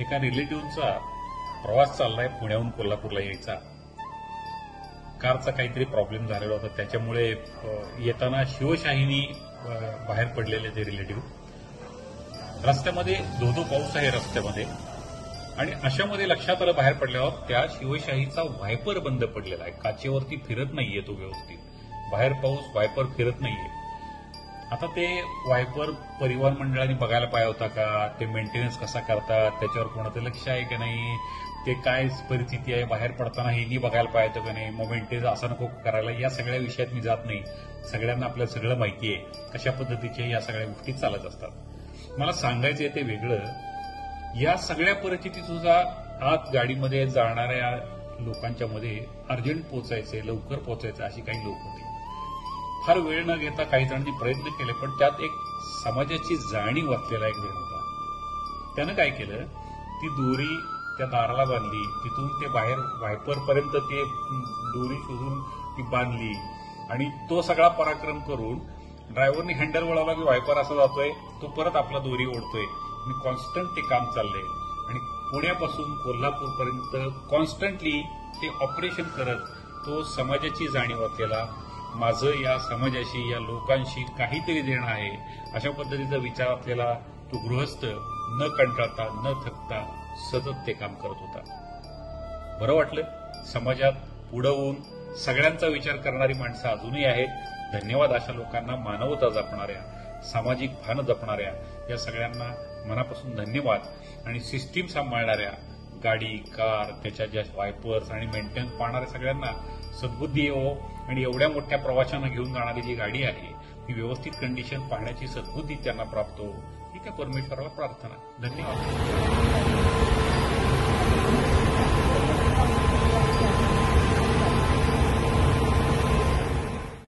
एका रिलेटिव्हचा प्रवास चाललाय पुण्याहून कोल्हापूरला यायचा. कारचा काहीतरी प्रॉब्लेम झालेला होता, त्याच्यामुळे येताना शिवशाहीनी बाहेर पडलेले ते रिलेटिव्ह. रस्त्यामध्ये धोधो पाऊस आहे रस्त्यामध्ये, आणि अशामध्ये लक्षात आलं बाहेर पडल्यावर त्या शिवशाहीचा व्हायपर बंद पडलेला आहे, काचेवरती फिरत नाहीये तो व्यवस्थित. बाहेर पाऊस, व्हायपर फिरत नाहीये. आता ते व्हायपर परिवहन मंडळाने बघायला पाहिजे होता का, ते मेंटेनन्स कसा करतात, त्याच्यावर कोणाचं लक्ष आहे की नाही, ते काय परिस्थिती आहे, बाहेर पडताना हेही बघायला पाहिजे का नाही, मग मेंटेनन्स असं नको करायला. या सगळ्या विषयात मी जात नाही. सगळ्यांना आपलं सगळं माहिती आहे कशा पद्धतीच्या या सगळ्या गोष्टी चालत असतात. मला सांगायचं आहे ते वेगळं. या सगळ्या परिस्थितीत सुद्धा आत गाडीमध्ये जाणाऱ्या लोकांच्या मध्ये अर्जंट पोहोचायचे, लवकर पोहोचायचं अशी काही लोक होती. फार वेळ न घेता काही जणांनी प्रयत्न केले, पण त्यात एक समाजाची जाणीव असलेला एक जण होता. त्यानं काय केलं, ती दोरी त्या दाराला बांधली, तिथून ते बाहेर व्हायपरपर्यंत ते दोरी शोधून ती बांधली, आणि तो सगळा पराक्रम करून ड्रायव्हरने हँडल वळवला की व्हायपर असा जातोय, तो परत आपला दोरी ओढतोय, आणि कॉन्स्टंट ते काम चाललंय. आणि पुण्यापासून कोल्हापूरपर्यंत कॉन्स्टंटली ते ऑपरेशन करत तो समाजाची जाणीव असलेला, माझं या समाजाशी, या लोकांशी काहीतरी देणं आहे अशा पद्धतीचा विचार असलेला तो गृहस्थ न कंटाळता, न थकता सतत ते काम करत होता. बरं वाटलं. समाजात पुढं होऊन सगळ्यांचा विचार करणारी माणसं अजूनही आहेत. धन्यवाद अशा लोकांना, मानवता जपणाऱ्या, सामाजिक भान जपणाऱ्या या सगळ्यांना मनापासून धन्यवाद. आणि सिस्टीम सांभाळणाऱ्या, गाडी, कार, त्याच्या ज्या वायपर्स आणि मेंटेनन्स पाहणाऱ्या सगळ्यांना सद्बुद्धी येवो, आणि एवढ्या मोठ्या प्रवाशांना घेऊन जाणारी जी गाडी आहे ती व्यवस्थित कंडिशन पाहण्याची सद्बुद्धी त्यांना प्राप्त हो, ही त्या परमेश्वराला प्रार्थना. धन्यवाद.